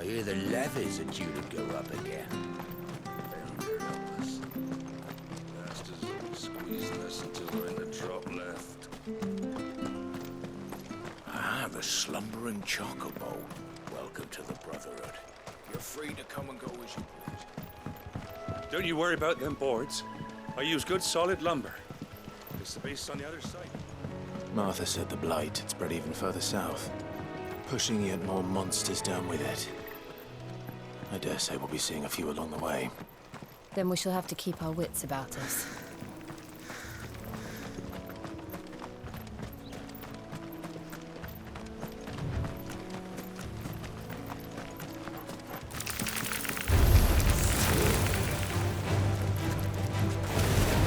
I hear the levies are due to go up again. They'll help us. Bastards will be squeezing us until we're in the drop left. Ah, the slumbering chocobo. Welcome to the Brotherhood. You're free to come and go as you please. Don't you worry about them boards. I use good solid lumber. It's the base on the other side. Martha said the Blight had spread even further south, pushing yet more monsters down with it. I dare say we'll be seeing a few along the way. Then we shall have to keep our wits about us.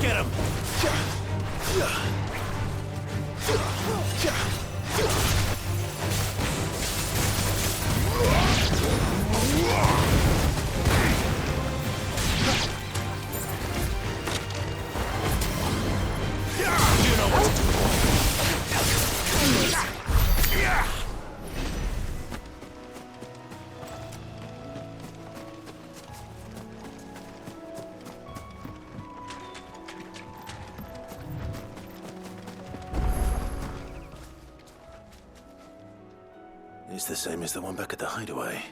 Get him! It's the same as the one back at the hideaway.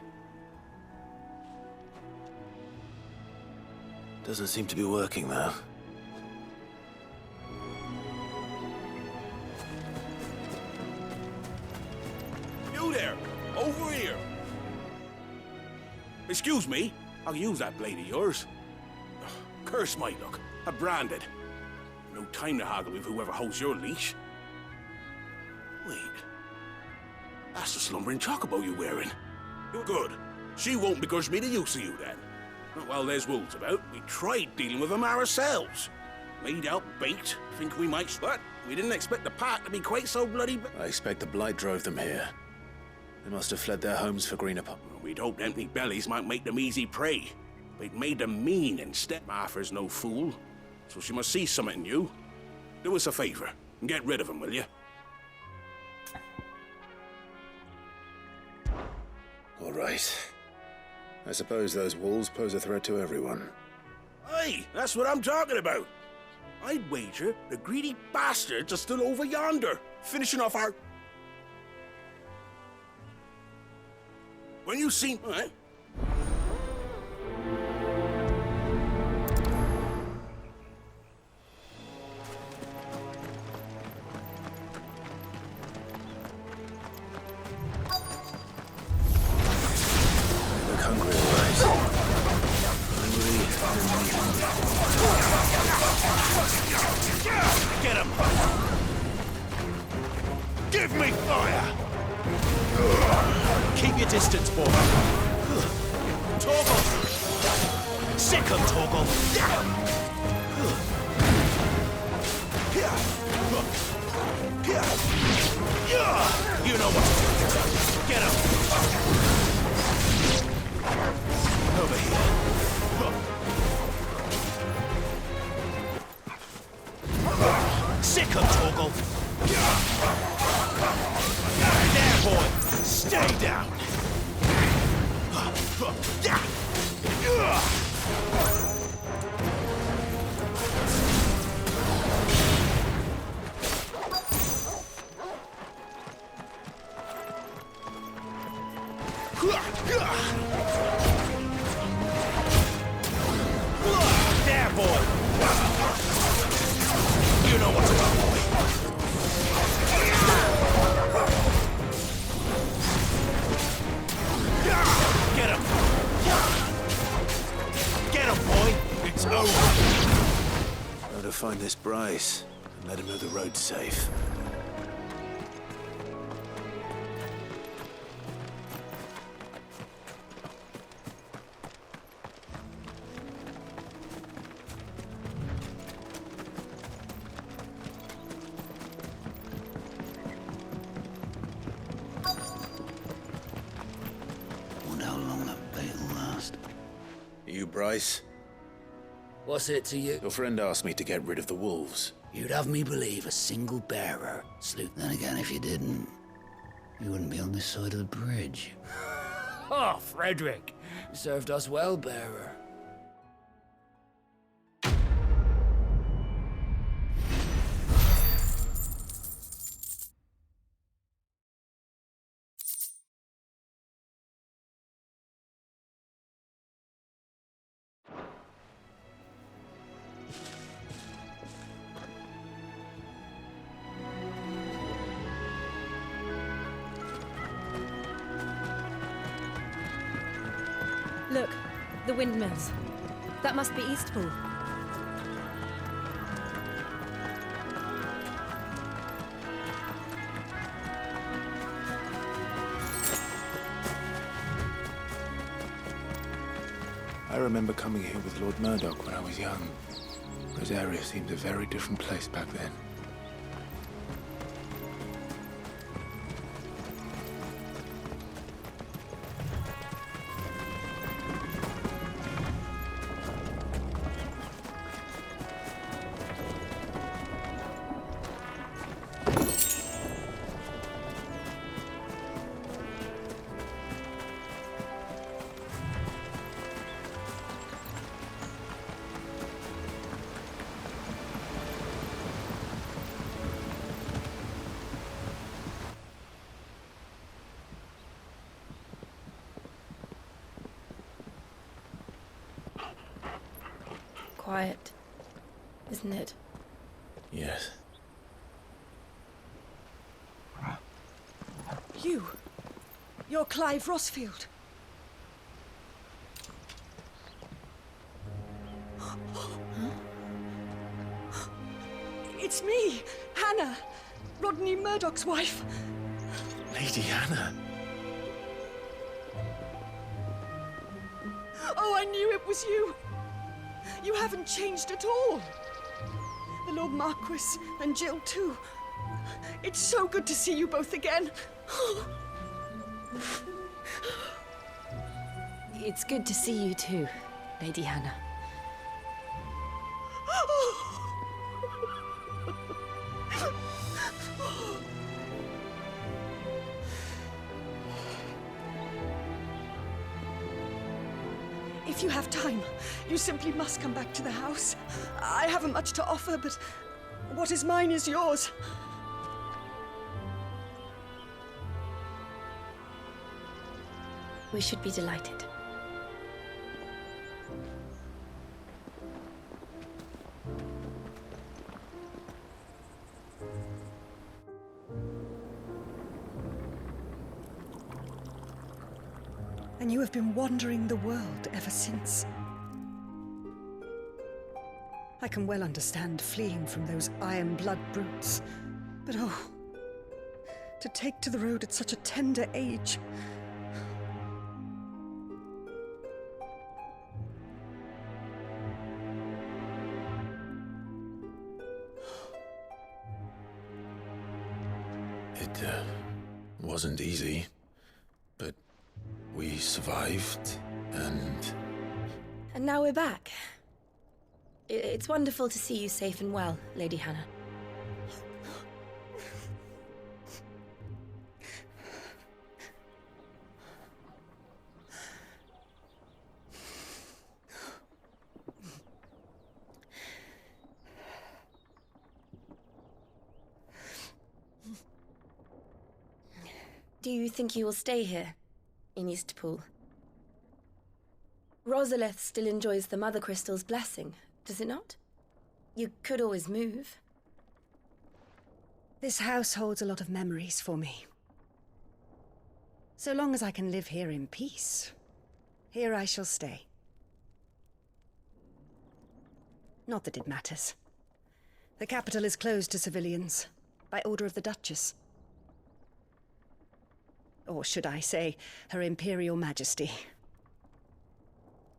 Doesn't seem to be working, though. You there! Over here! Excuse me, I'll use that blade of yours. Ugh, curse my luck. I'm branded. No time to haggle with whoever holds your leash. Wait. That's the slumbering chocobo you're wearing. You're good. She won't begrudge me the use of you, then. Not while there's wolves about. We tried dealing with them ourselves. Laid out bait, think we might split. We didn't expect the pack to be quite so bloody... I expect the Blight drove them here. They must have fled their homes for greener We'd hoped empty bellies might make them easy prey. But it made them mean instead. Martha's no fool, so she must see something in you. Do us a favor, and get rid of them, will you? All right. I suppose those wolves pose a threat to everyone. Aye, that's what I'm talking about. I'd wager the greedy bastards are still over yonder, finishing off our... When you see... Eh? Look hungry, all right. Hungry. Get him! Give me fire! Keep your distance, boy. Torgal! Sick of Torgal! You know what to do. Get him! Over here. Sick of Torgal! There, boy! Stay down! There, boy! You know what to do, boy! Get him! Get him, boy! It's over! Gotta find this Bryce and let him know the road's safe. You, Bryce? What's it to you? Your friend asked me to get rid of the wolves. You'd have me believe a single bearer slew. Then again, if you didn't, you wouldn't be on this side of the bridge. Oh, Frederick. You served us well, bearer. Look, the windmills. That must be Eastpool. I remember coming here with Lord Murdoch when I was young. Rosaria seemed a very different place back then. Quiet, isn't it? Yes. You're Clive Rossfield. It's me, Hannah, Rodney Murdoch's wife. Lady Hannah. Oh, I knew it was you. You haven't changed at all. The Lord Marquis and Jill too. It's so good to see you both again. It's good to see you too, Lady Hannah. If you have time, you simply must come back to the house. I haven't much to offer, but what is mine is yours. We should be delighted. And you have been wandering the world ever since. I can well understand fleeing from those iron blood brutes, but oh, to take to the road at such a tender age. It wasn't easy, but we survived, and And now we're back. It's wonderful to see you safe and well, Lady Hannah. Do you think you will stay here, in Eastpool? Rosalith still enjoys the Mother Crystal's blessing, does it not? You could always move. This house holds a lot of memories for me. So long as I can live here in peace, here I shall stay. Not that it matters. The capital is closed to civilians, by order of the Duchess. Or should I say, Her Imperial Majesty.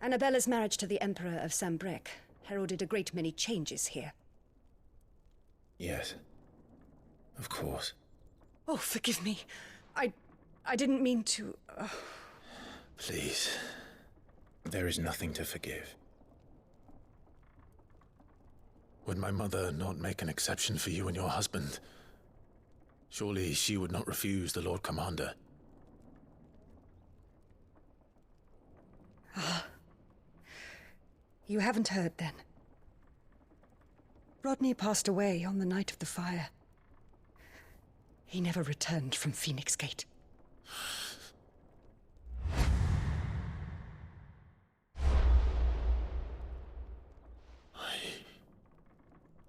Annabella's marriage to the Emperor of Sambrec heralded a great many changes here. yes, of course. Oh, forgive me. I didn't mean to... Please, there is nothing to forgive. Would my mother not make an exception for you and your husband? Surely she would not refuse the Lord Commander. You haven't heard, then. Rodney passed away on the night of the fire. He never returned from Phoenix Gate.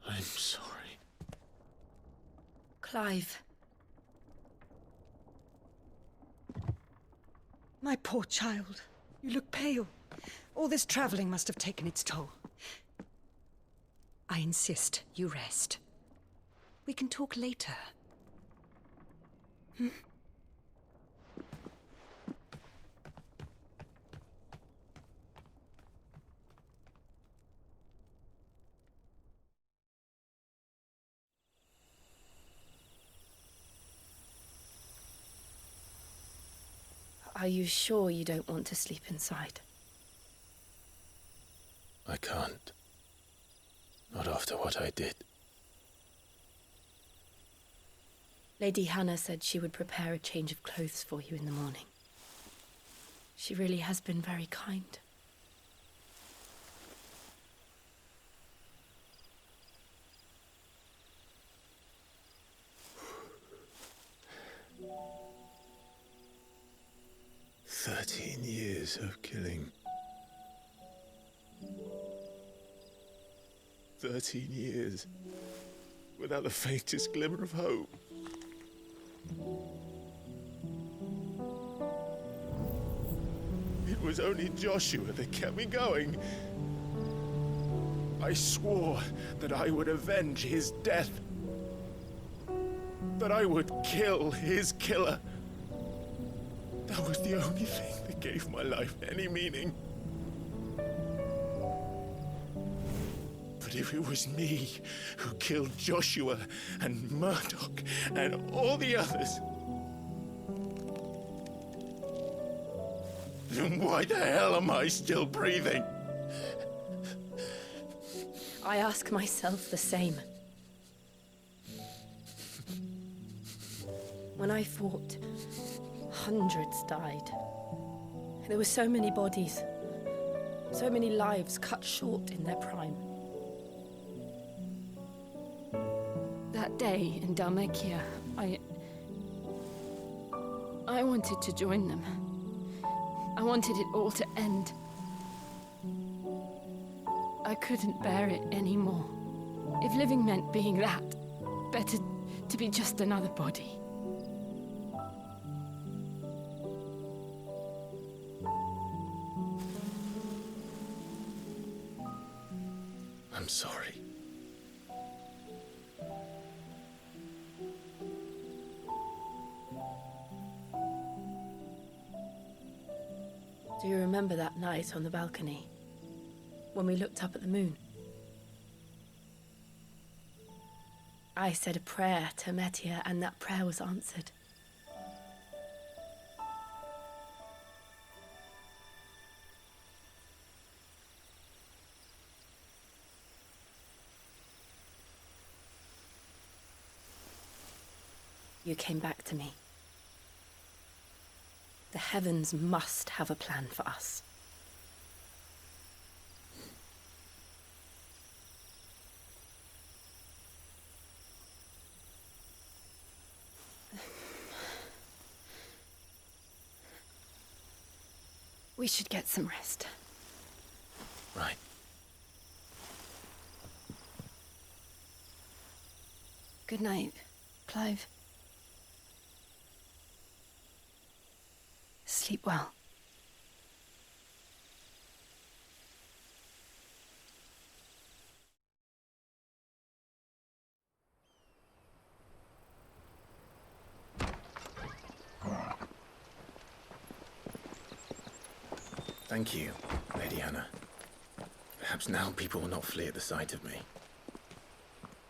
I'm sorry. Clive. My poor child. You look pale. All this traveling must have taken its toll. I insist you rest. We can talk later. Are you sure you don't want to sleep inside? I can't. Not after what I did. Lady Hannah said she would prepare a change of clothes for you in the morning. She really has been very kind. Years of killing. 13 years without the faintest glimmer of hope. It was only Joshua that kept me going. I swore that I would avenge his death. That I would kill his killer. That was the only thing that gave my life any meaning. But if it was me who killed Joshua and Murdoch and all the others, then why the hell am I still breathing? I ask myself the same. When I fought, hundreds died. There were so many bodies, so many lives cut short in their prime. That day in Dalmekia, I wanted to join them. I wanted it all to end. I couldn't bear it anymore. If living meant being that, better to be just another body. I'm sorry. Do you remember that night on the balcony, when we looked up at the moon? I said a prayer to Metia, and that prayer was answered. You came back to me. The heavens must have a plan for us. We should get some rest. Right. Good night, Clive. Sleep well. Thank you, Lady Hannah. Perhaps now people will not flee at the sight of me.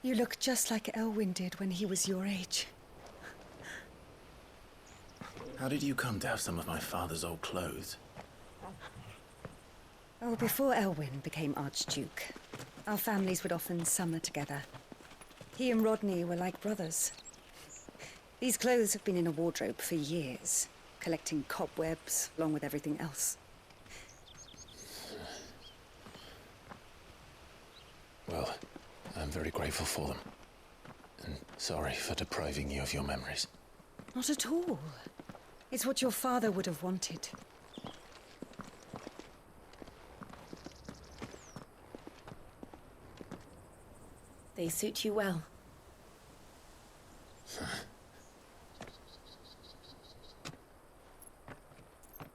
You look just like Elwyn did when he was your age. How did you come to have some of my father's old clothes? Oh, before Elwyn became Archduke, our families would often summer together. He and Rodney were like brothers. These clothes have been in a wardrobe for years, collecting cobwebs along with everything else. Well, I'm very grateful for them. And sorry for depriving you of your memories. Not at all. It's what your father would have wanted. They suit you well.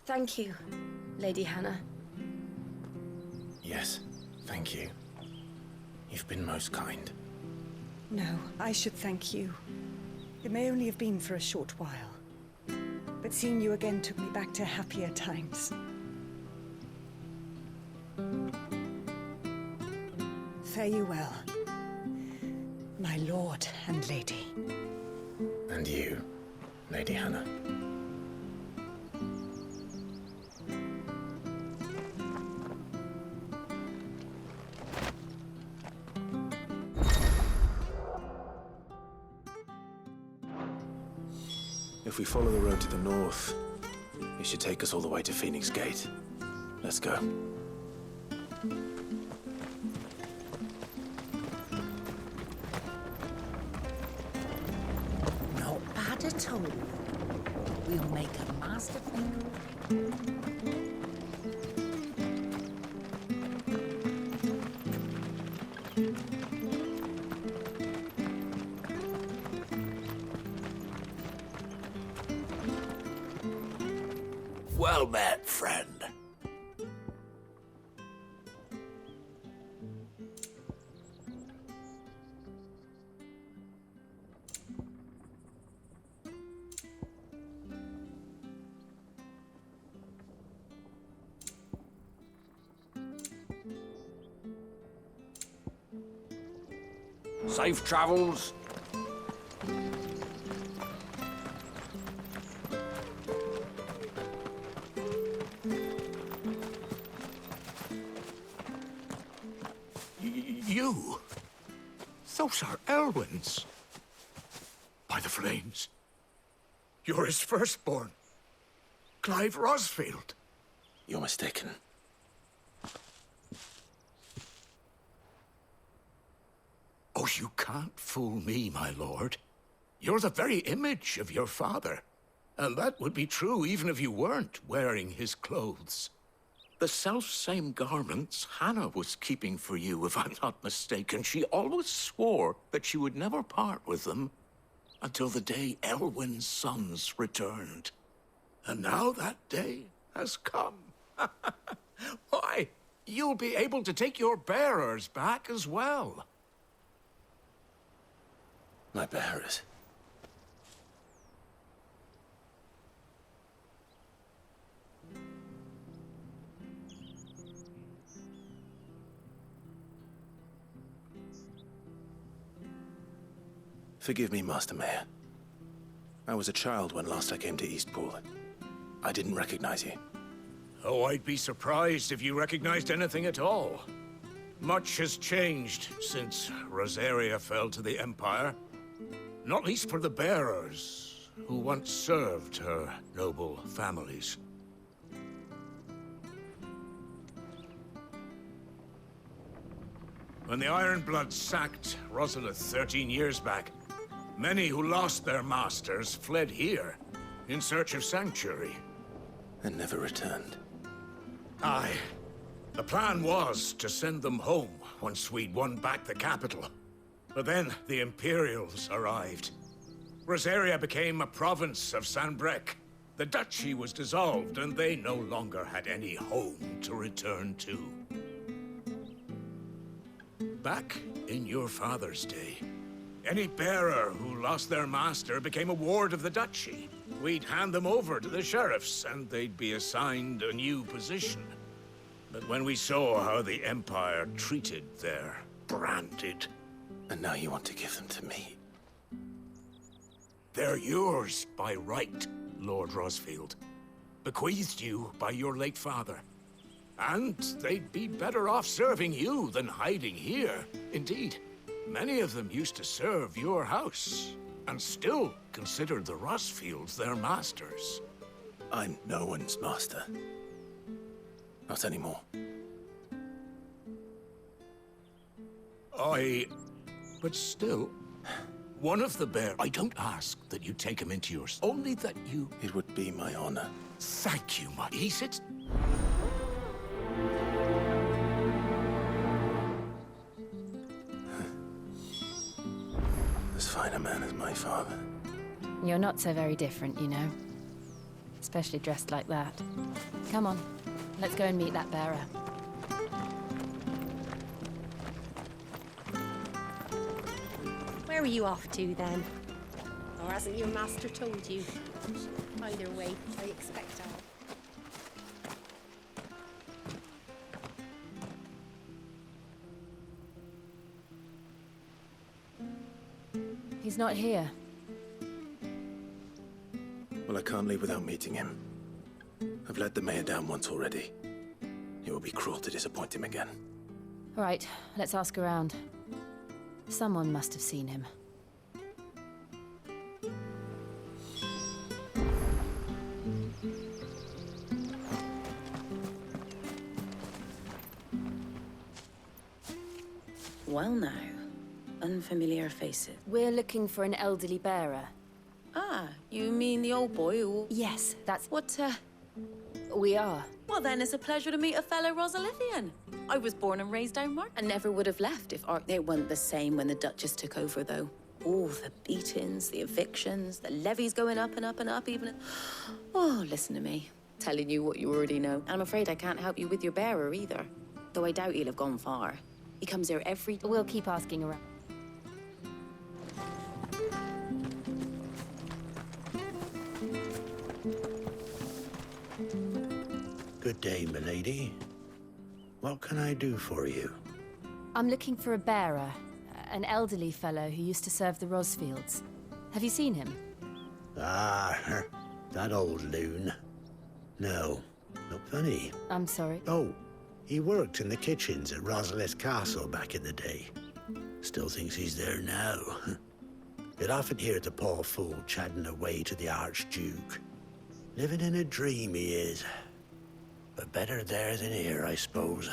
Thank you, Lady Hannah. Yes, thank you. You've been most kind. No, I should thank you. It may only have been for a short while, but seeing you again took me back to happier times. Fare you well, my lord and lady. And you, Lady Hannah. If we follow the road to the north, it should take us all the way to Phoenix Gate. Let's go. Not bad at all. We'll make a masterpiece. Well met, friend. Safe travels. You? Those are Elwyn's. By the flames. You're his firstborn. Clive Rosfield. You're mistaken. Oh, you can't fool me, my lord. You're the very image of your father. And that would be true even if you weren't wearing his clothes. The self-same garments Hannah was keeping for you, if I'm not mistaken. She always swore that she would never part with them until the day Elwyn's sons returned. And now that day has come. Why, you'll be able to take your bearers back as well. My bearers. Forgive me, Master Mayor. I was a child when last I came to Eastpool. I didn't recognize you. Oh, I'd be surprised if you recognized anything at all. Much has changed since Rosaria fell to the Empire. Not least for the bearers, who once served her noble families. When the Ironbloods sacked Rosalith 13 years back, many who lost their masters fled here in search of sanctuary. And never returned. Aye. The plan was to send them home once we'd won back the capital. But then the Imperials arrived. Rosaria became a province of Sanbreque. The duchy was dissolved, and they no longer had any home to return to. Back in your father's day, any bearer who lost their master became a ward of the duchy. We'd hand them over to the sheriffs, and they'd be assigned a new position. But when we saw how the Empire treated their branded... And now you want to give them to me? They're yours by right, Lord Rosfield. Bequeathed you by your late father. And they'd be better off serving you than hiding here. Indeed, many of them used to serve your house, and still considered the Rosfields their masters. I'm no one's master. Not anymore. But still, one of the bear. I don't ask that you take him into yours, only that you... It would be my honor. Thank you, Mud. He sits... As fine a man as my father. You're not so very different, you know. Especially dressed like that. Come on, let's go and meet that bearer. Where are you off to, then? Or hasn't your master told you? Either way, I expect all. He's not here. Well, I can't leave without meeting him. I've let the mayor down once already. It would be cruel to disappoint him again. All right, let's ask around. Someone must have seen him. Well now, unfamiliar faces. We're looking for an elderly bearer. Ah, you mean the old boy who... Yes, that's... What, We are. Well then, it's a pleasure to meet a fellow Rosalithian. I was born and raised down Mark and never would have left if Ark... They weren't the same when the Duchess took over, though. Oh, the beatings, the evictions, the levies going up and up and up, even... Oh, listen to me. Telling you what you already know. And I'm afraid I can't help you with your bearer, either. Though I doubt he'll have gone far. He comes here every... We'll keep asking around. Good day, milady. What can I do for you? I'm looking for a bearer. An elderly fellow who used to serve the Rosfields. Have you seen him? Ah, that old loon. No, not funny. I'm sorry. Oh, he worked in the kitchens at Rosalith Castle back in the day. Still thinks he's there now. You'd often hear the poor fool chatting away to the Archduke. Living in a dream he is. But better there than here, I suppose.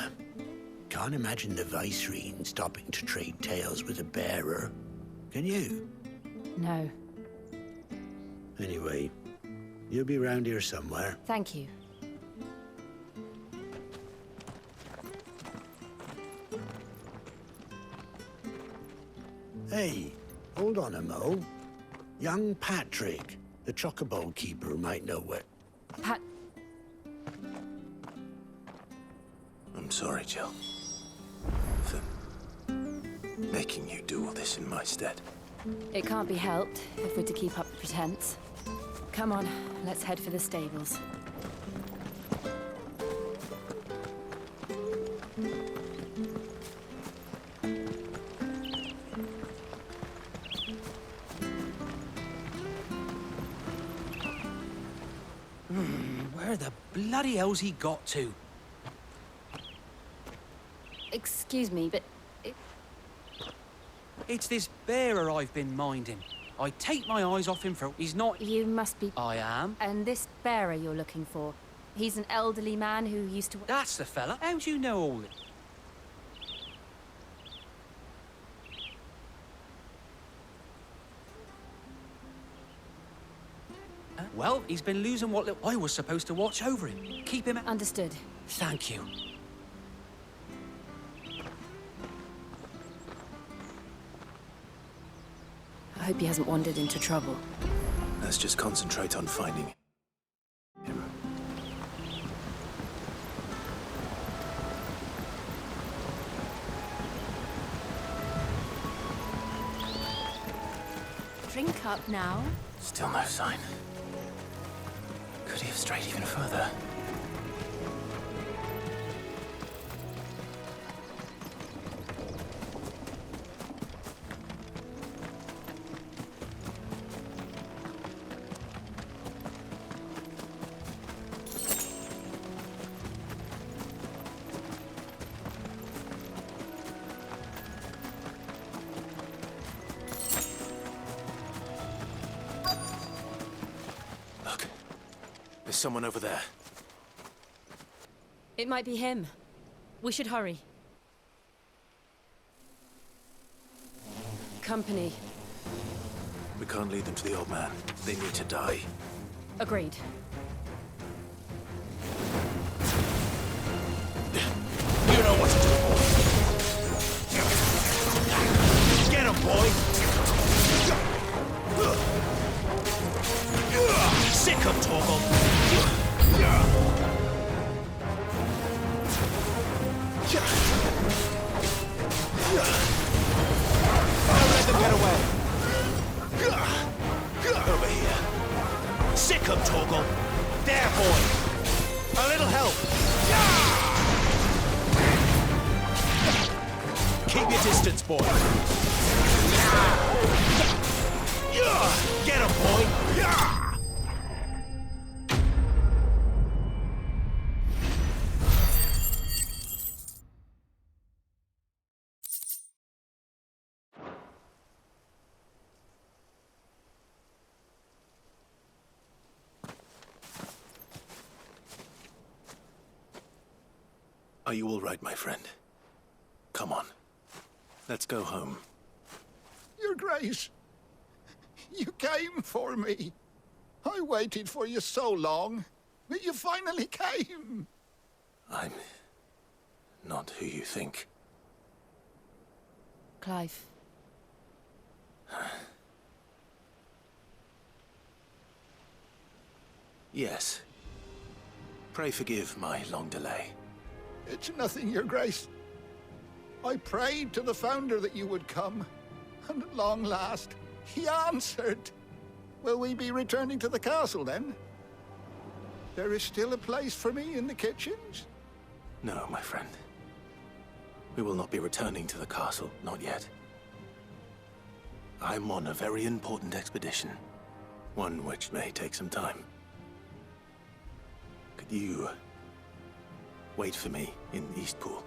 Can't imagine the Vicereine stopping to trade tales with a bearer. Can you? No. Anyway, you'll be round here somewhere. Thank you. Hey, hold on a mo. Young Patrick, the chocobo keeper, might know where... I'm sorry, Jill. For making you do all this in my stead. It can't be helped if we're to keep up the pretense. Come on, let's head for the stables. Where the bloody hell's he got to? Excuse me, but... It's this bearer I've been minding. I take my eyes off him for... He's not... You must be... I am. And this bearer you're looking for, he's an elderly man who used to... That's the fella. How do you know all this? Well, he's been losing what little... I was supposed to watch over him. Keep him... Understood. Thank you. I hope he hasn't wandered into trouble. Let's just concentrate on finding him. Drink up now. Still no sign. Could he have strayed even further? There's someone over there. It might be him. We should hurry. company. We can't lead them to the old man. They need to die. Agreed. You know what to do, boy. Get him, boy. Sick him, Torgal. Don't let them get away. Over here. Sick him, Torgal. There, boy. A little help. Keep your distance, boy. Get him, boy. Are you all right, my friend? Come on. Let's go home. Your Grace, you came for me. I waited for you so long, but you finally came. I'm not who you think. Clive. Yes. Pray forgive my long delay. It's nothing, Your Grace. I prayed to the Founder that you would come, and at long last, he answered. Will we be returning to the castle, then? There is still a place for me in the kitchens? No, my friend. We will not be returning to the castle, not yet. I'm on a very important expedition, one which may take some time. Could you wait for me in Eastpool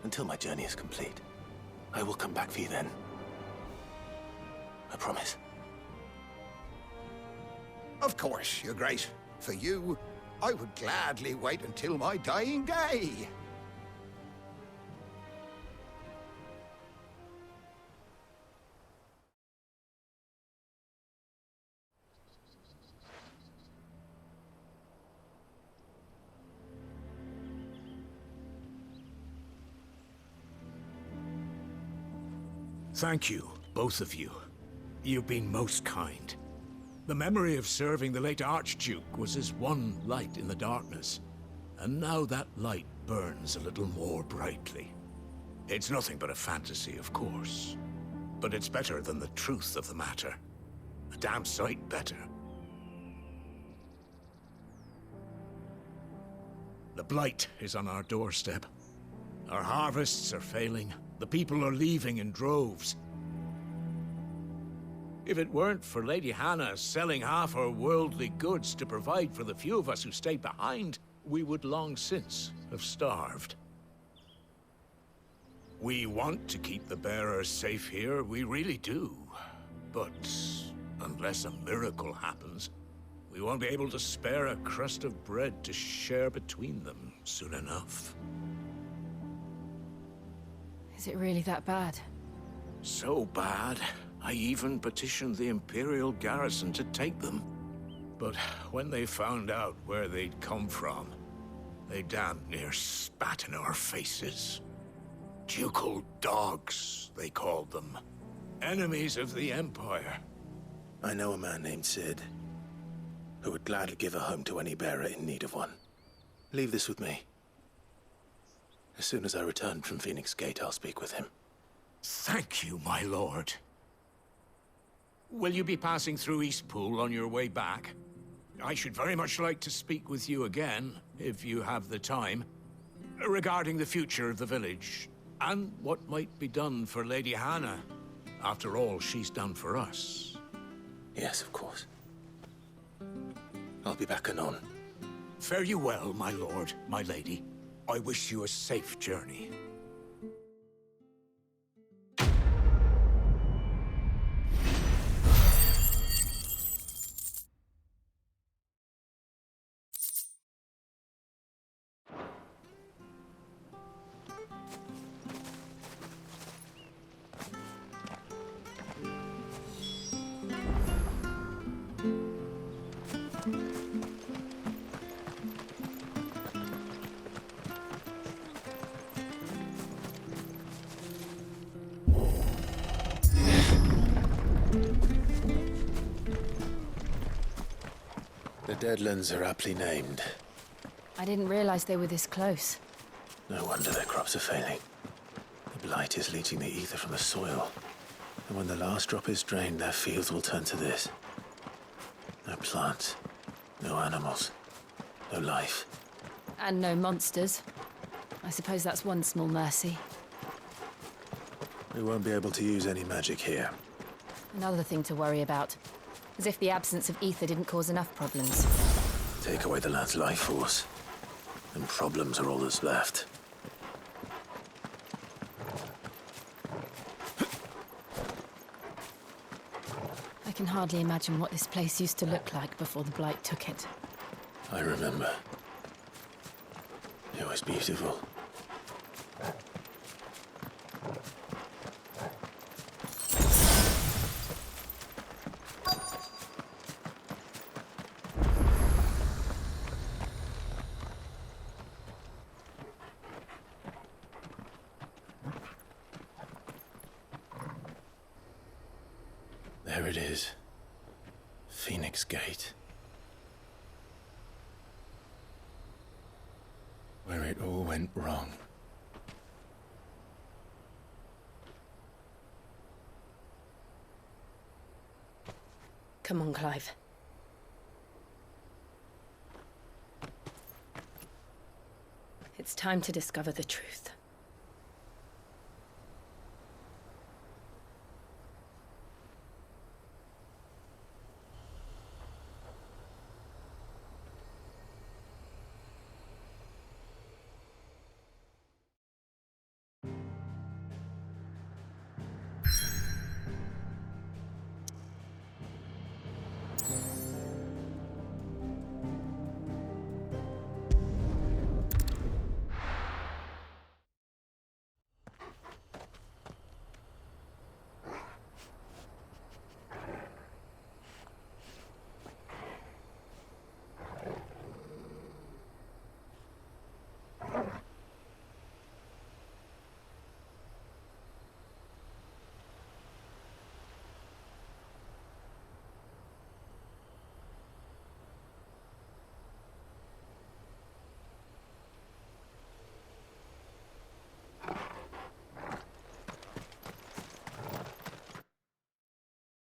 until my journey is complete? I will come back for you then. I promise. Of course, Your Grace. For you, I would gladly wait until my dying day. Thank you, both of you. You've been most kind. The memory of serving the late Archduke was as one light in the darkness, and now that light burns a little more brightly. It's nothing but a fantasy, of course, but it's better than the truth of the matter. A damn sight better. The blight is on our doorstep. Our harvests are failing. The people are leaving in droves. If it weren't for Lady Hannah selling half her worldly goods to provide for the few of us who stayed behind, we would long since have starved. We want to keep the bearers safe here, we really do. But unless a miracle happens, we won't be able to spare a crust of bread to share between them soon enough. Is it really that bad? So bad, I even petitioned the Imperial garrison to take them. But when they found out where they'd come from, they damn near spat in our faces. Ducal dogs, they called them. Enemies of the Empire. I know a man named Sid, who would gladly give a home to any bearer in need of one. Leave this with me. As soon as I return from Phoenix Gate, I'll speak with him. Thank you, my lord. Will you be passing through Eastpool on your way back? I should very much like to speak with you again, if you have the time, regarding the future of the village, and what might be done for Lady Hannah. After all she's done for us. Yes, of course. I'll be back anon. Fare you well, my lord, my lady. I wish you a safe journey. The Deadlands are aptly named. I didn't realize they were this close. No wonder their crops are failing. The blight is leaching the ether from the soil. And when the last drop is drained, their fields will turn to this. No plants, no animals, no life. And no monsters. I suppose that's one small mercy. We won't be able to use any magic here. Another thing to worry about. As if the absence of ether didn't cause enough problems. Take away the lad's life force, and problems are all that's left. I can hardly imagine what this place used to look like before the blight took it. I remember. It was beautiful. There it is. Phoenix Gate. Where it all went wrong. Come on, Clive. It's time to discover the truth.